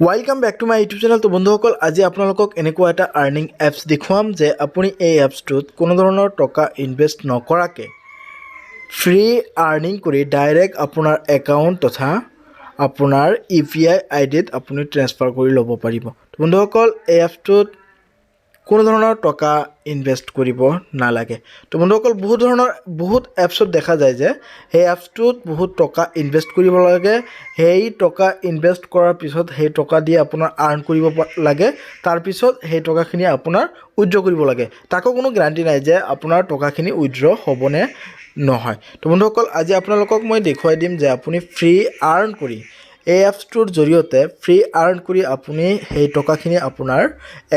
Welcome back to my YouTube channel. তো বন্ধুসকল আজি আপোনালোকক এনেকুৱা এটা আৰ্নিং এপছ দেখুৱাম যে আপুনি এই এপছটোত কোনো ধৰণৰ টকা ইনভেষ্ট নকৰাকৈ ফ্ৰী আৰ্নিং কৰি ডাইৰেক্ট আপোনাৰ একাউণ্ট তথা আপোনাৰ UPI আইডিত আপুনি ট্ৰান্সফাৰ কৰি ল'ব পাৰিব। তো বন্ধুসকল এই এপছটোত কোনো ধৰণৰ টকা ইনভেষ্ট কৰিব নালাগে। তো বন্ধুসকল বহুত এপছত দেখা যায় যে সেই এপছটোত বহুত টকা ইনভেষ্ট কৰিব লাগে, সেই টকা ইনভেষ্ট কৰাৰ পিছত সেই টকা দিয়ে আপোনাৰ আৰ্ন কৰিব লাগে, তাৰপিছত সেই টকাখিনি আপোনাৰ উইথড্ৰ কৰিব লাগে। তাকো কোনো গ্যাৰাণ্টি নাই যে আপোনাৰ টকাখিনি উইথড্ৰ হ'বনে নহয়। তো বন্ধুসকল আজি আপোনালোকক মই দেখুৱাই দিম যে আপুনি ফ্ৰী আৰ্ন কৰি এই এপছটোৰ জৰিয়তে ফ্ৰী আৰ্ন কৰি আপুনি সেই টকাখিনি আপোনাৰ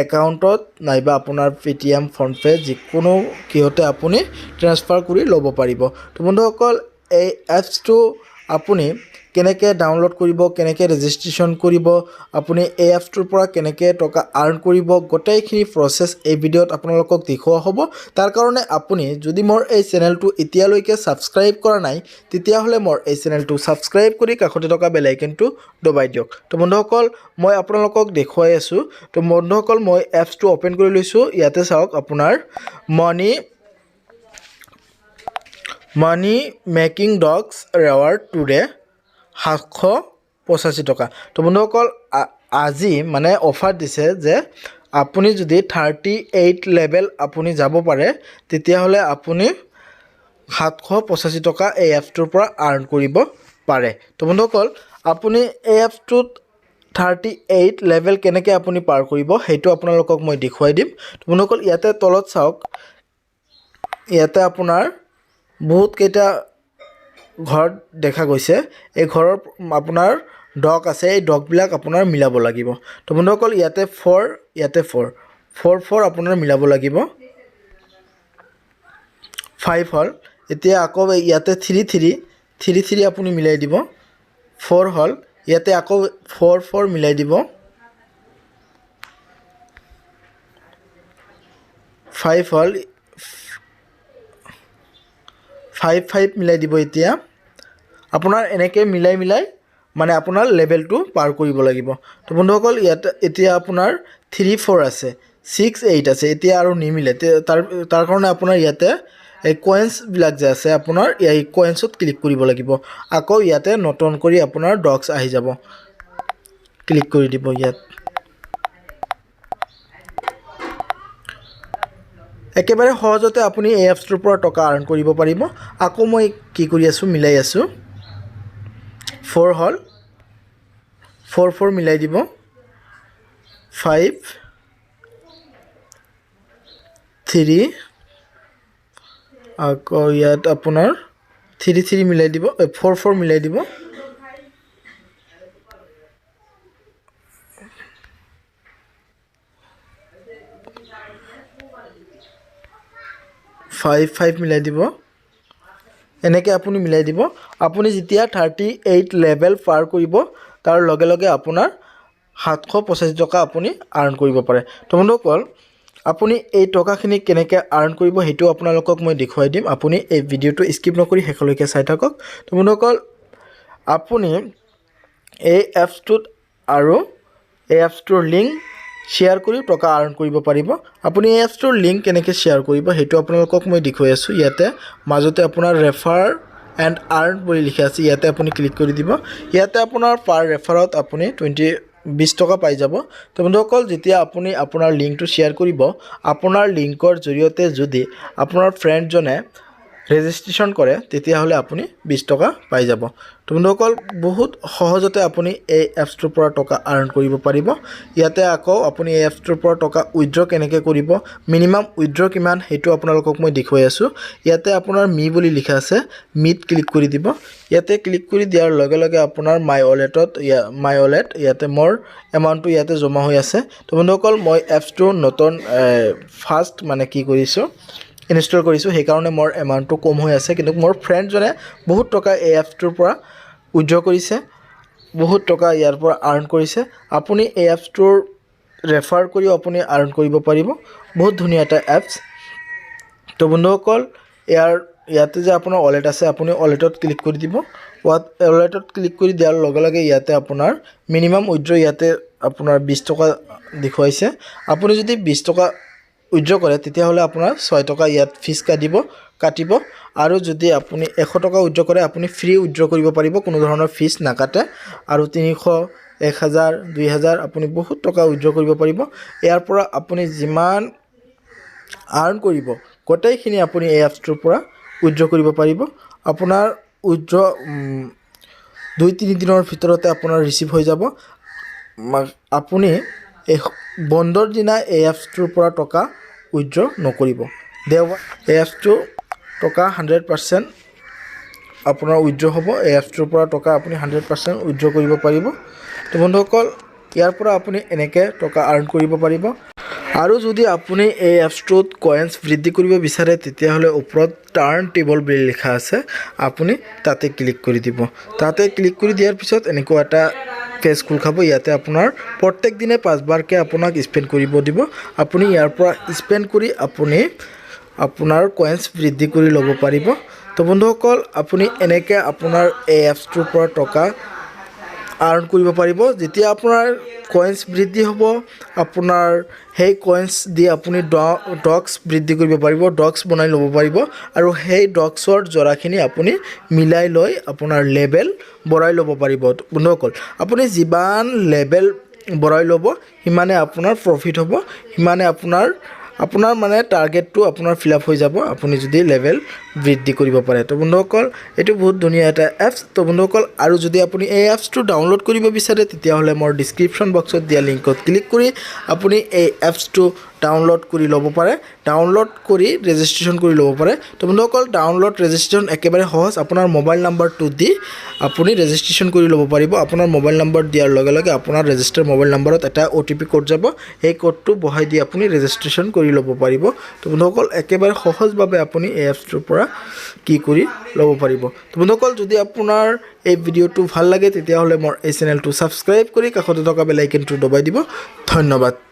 একাউণ্টত নাইবা আপোনাৰ পেটিএম ফোনপে যিকোনো কিহতে আপুনি ট্ৰান্সফাৰ কৰি ল'ব পাৰিব। তো বন্ধুসকল এই এপছটো আপুনি কেনেকৈ ডাউনলোড কৰিব, কেনেকৈ ৰেজিষ্ট্ৰেশ্যন কৰিব, আপুনি এই এপছটোৰ পৰা কেনেকৈ টকা আৰ্ন কৰিব, গোটেইখিনি প্ৰচেছ এই ভিডিঅ'ত আপোনালোকক দেখুওৱা হ'ব। তাৰ কাৰণে আপুনি যদি মোৰ এই চেনেলটো এতিয়ালৈকে ছাবস্ক্ৰাইব কৰা নাই তেতিয়াহ'লে মোৰ এই চেনেলটো ছাবস্ক্ৰাইব কৰি কাষতে থকা বেল আইকনটো দবাই দিয়ক। তো বন্ধুসকল মই আপোনালোকক দেখুৱাই আছোঁ। তো বন্ধুসকল মই এপছটো অ'পেন কৰি লৈছোঁ। ইয়াতে চাওক আপোনাৰ মানি মেকিং ডগছ ৰেৱাৰ্ড টুডে 785 টকা। তো বন্ধুসকল আজি মানে অফাৰ দিছে যে আপুনি যদি 38 লেভেল আপুনি যাব পাৰে তেতিয়াহ'লে আপুনি 785 টকা এই এপছটোৰ পৰা আৰ্ন কৰিব পাৰে। তো বন্ধুসকল আপুনি এই এপছটোত 38 লেভেল কেনেকৈ আপুনি পাৰ কৰিব সেইটো আপোনালোকক মই দেখুৱাই দিম। তো বন্ধুসকল ইয়াতে তলত চাওক, ইয়াতে আপোনাৰ বহুত কেইটা ঘৰ দেখা গৈছে। এই ঘৰৰ আপোনাৰ ডগ আছে, এই ডগবিলাক আপোনাৰ মিলাব লাগিব। তো বন্ধুসকল ইয়াতে 4 ইয়াতে 4 আপোনাৰ মিলাব লাগিব। 5 হ'ল, এতিয়া আকৌ ইয়াতে 3 আপুনি মিলাই দিব। 4 হ'ল, ইয়াতে আকৌ 4 মিলাই দিব। 5 হ'ল, 5 মিলাই দিব। এতিয়া আপোনাৰ এনেকৈ মিলাই মানে আপোনাৰ লেভেলটো পাৰ কৰিব লাগিব। তো বন্ধুসকল ইয়াতে এতিয়া আপোনাৰ 3 4 আছে, 6 8 আছে, এতিয়া আৰু নিমিলে। তাৰ কাৰণে আপোনাৰ ইয়াতে এই কইন্সবিলাক যে আছে আপোনাৰ এই কইন্সত ক্লিক কৰিব লাগিব। আকৌ ইয়াতে নতুন কৰি আপোনাৰ ডগছ আহি যাব, ক্লিক কৰি দিব ইয়াত। একেবাৰে সহজতে আপুনি এই এপছটোৰ পৰা টকা আৰ্ন কৰিব পাৰিব। আকৌ মই কি কৰি আছোঁ, মিলাই আছোঁ। 4 হ'ল, 4 মিলাই দিব। 5 3 আকৌ ইয়াত আপোনাৰ 3 মিলাই দিব, 4 মিলাই দিব। 5 মিলাই দিব। এনেকৈ আপুনি মিলাই দিব। আপুনি যেতিয়া 38 লেভেল পাৰ কৰিব তাৰ লগে লগে আপোনাৰ 785 টকা আপুনি আৰ্ন কৰিব পাৰে। তো বন্ধুসকল আপুনি এই টকাখিনি কেনেকৈ আৰ্ন কৰিব সেইটো আপোনালোকক মই দেখুৱাই দিম। আপুনি এই ভিডিঅ'টো স্কিপ নকৰি শেষলৈকে চাই থাকক। তো বন্ধুসকল আপুনি এই এপছটোত আৰু এই এপছটোৰ লিংক শ্বেয়াৰ কৰি টকা আৰ্ন কৰিব পাৰিব। আপুনি এই এপছটোৰ লিংক কেনেকৈ শ্বেয়াৰ কৰিব সেইটো আপোনালোকক মই দেখুৱাই আছোঁ। ইয়াতে মাজতে আপোনাৰ ৰেফাৰ এণ্ড আৰ্ন বুলি লিখা আছে, ইয়াতে আপুনি ক্লিক কৰি দিব। ইয়াতে আপোনাৰ পাৰ ৰেফাৰত আপুনি 20 টকা পাই যাব। তো বন্ধুসকল যেতিয়া আপুনি আপোনাৰ লিংকটো শ্বেয়াৰ কৰিব, আপোনাৰ লিংকৰ জৰিয়তে যদি আপোনাৰ ফ্ৰেণ্ডজনে ৰেজিষ্ট্ৰেশ্যন কৰে তেতিয়াহ'লে আপুনি 20 টকা পাই যাব। তো বন্ধুসকল বহুত সহজতে আপুনি এই এপছটোৰ পৰা টকা আৰ্ন কৰিব পাৰিব। ইয়াতে আকৌ আপুনি এই এপছটোৰ পৰা টকা উইথড্ৰ কেনেকৈ কৰিব, মিনিমাম উইথড্ৰ কিমান সেইটো আপোনালোকক মই দেখুৱাই আছোঁ। ইয়াতে আপোনাৰ বুলি লিখা আছে, মিত ক্লিক কৰি দিব। ইয়াতে ক্লিক কৰি দিয়াৰ লগে লগে আপোনাৰ মাই ৱালেট ইয়াতে মোৰ এমাউণ্টটো ইয়াতে জমা হৈ আছে। তো বন্ধুসকল মই এপছটো নতুন ফাৰ্ষ্ট মানে কি কৰিছোঁ, ইনষ্টল কৰিছোঁ, সেইকাৰণে মোৰ এমাউণ্টটো কম হৈ আছে। কিন্তু মোৰ ফ্ৰেণ্ডজনে বহুত টকা এই এপছটোৰ পৰা উইথড্ৰ কৰিছে, বহুত টকা ইয়াৰ পৰা আৰ্ন কৰিছে। আপুনি এই এপছটোৰ ৰেফাৰ কৰিও আপুনি আৰ্ন কৰিব পাৰিব। বহুত ধুনীয়া এটা এপছ। তো বন্ধুসকল ইয়াতে যে আপোনাৰ ৱালেট আছে, আপুনি ৱালেটত ক্লিক কৰি দিব। ৱালেটত ক্লিক কৰি দিয়াৰ লগে লগে ইয়াতে আপোনাৰ মিনিমাম উইথড্ৰ ইয়াতে আপোনাৰ 20 টকা দেখুৱাইছে আপুনি যদি 20 টকা উইথড্ৰ কৰে তেতিয়াহ'লে আপোনাৰ 6 টকা ইয়াত ফিজ কাটিব আৰু যদি আপুনি 100 টকা উইথড্ৰ কৰে আপুনি ফ্ৰী উইথড্ৰ কৰিব পাৰিব কোনো ধৰণৰ ফিজ নাকাটে আৰু 300 1000 2000 আপুনি বহুত টকা উইথড্ৰ কৰিব পাৰিব ইয়াৰ পৰা আপুনি যিমান আৰ্ন কৰিব গোটেইখিনি আপুনি এই এপছটোৰ পৰা উইথড্ৰ কৰিব পাৰিব আপোনাৰ উইথড্ৰ 2-3 দিনৰ ভিতৰতে আপোনাৰ ৰিচিভ হৈ যাব আপুনি এই বন্ধৰ দিনা এই এপছটোৰ পৰা টকা উইথড্ৰ নকৰিব দেওবাৰ এই এপছটো টকা 100% আপোনাৰ উইথড্ৰ হ'ব এই এপছটোৰ পৰা টকা আপুনি 100% উইথড্ৰ কৰিব পাৰিব তো বন্ধুসকল ইয়াৰ পৰা আপুনি এনেকৈ টকা আৰ্ন কৰিব পাৰিব আৰু যদি আপুনি এই এপছটোত কয়েন্স বৃদ্ধি কৰিব বিচাৰে তেতিয়াহ'লে ওপৰত টাৰ্ন টেবল বুলি লিখা আছে আপুনি তাতে ক্লিক কৰি দিব তাতে ক্লিক কৰি দিয়াৰ পিছত এনেকুৱা এটা পেজ খোল খাব ইয়াতে আপোনাৰ প্ৰত্যেক দিনে 5 বাৰকৈ আপোনাক স্পেণ্ড কৰিব দিব আপুনি ইয়াৰ পৰা স্পেণ্ড কৰি আপুনি আপোনাৰ কয়েন্স বৃদ্ধি কৰি ল'ব পাৰিব তো বন্ধুসকল আপুনি এনেকৈ আপোনাৰ এই এপছটোৰ পৰা টকা আৰ্ন কৰিব পাৰিব যেতিয়া আপোনাৰ কয়েন্স বৃদ্ধি হ'ব আপোনাৰ সেই কয়েন্স দি আপুনি ডক্স বৃদ্ধি কৰিব পাৰিব ডক্স বনাই ল'ব পাৰিব আৰু সেই ডক্সৰ জৰাখিনি আপুনি মিলাই লৈ আপোনাৰ লেভেল বঢ়াই ল'ব পাৰিব বন্ধুসকল আপুনি যিমান লেভেল বঢ়াই ল'ব সিমানে আপোনাৰ প্ৰফিট হ'ব সিমানে আপোনাৰ মানে টাৰ্গেটটো আপোনাৰ ফিল আপ হৈ যাব আপুনি যদি লেভেল বৃদ্ধি কৰিব পাৰে তো বন্ধুসকল এইটো বহুত ধুনীয়া এটা এপছ তো বন্ধুসকল আৰু যদি আপুনি এই এপছটো ডাউনলোড কৰিব বিচাৰে তেতিয়াহ'লে মোৰ ডিছক্ৰিপশ্যন বক্সত দিয়া লিংকত ক্লিক কৰি আপুনি এই এপছটো ডাউনলোড কৰি ল'ব পাৰে ডাউনলোড কৰি ৰেজিষ্ট্ৰেশ্যন কৰি ল'ব পাৰে তো বন্ধুসকল ডাউনলোড ৰেজিষ্ট্ৰেশ্যন একেবাৰে সহজ আপোনাৰ মোবাইল নাম্বাৰটো দি আপুনি ৰেজিষ্ট্ৰেশ্যন কৰি ল'ব পাৰিব আপোনাৰ মোবাইল নম্বৰ দিয়াৰ লগে লগে আপোনাৰ ৰেজিষ্টাৰ মোবাইল নম্বৰত এটা OTP কোড যাব সেই কোডটো বহাই দি আপুনি ৰেজিষ্ট্ৰেশ্যন কৰি ল'ব পাৰিব তো বন্ধুসকল একেবাৰে সহজভাৱে আপুনি এই এপছটোৰ পৰা কি কৰি ল'ব পাৰিব তো বন্ধুসকল যদি আপোনাৰ এই ভিডিঅ'টো ভাল লাগে তেতিয়াহ'লে মোৰ এই চেনেলটো ছাবস্ক্ৰাইব কৰি কাষতে থকা বেল আইকনটো দবাই দিব ধন্যবাদ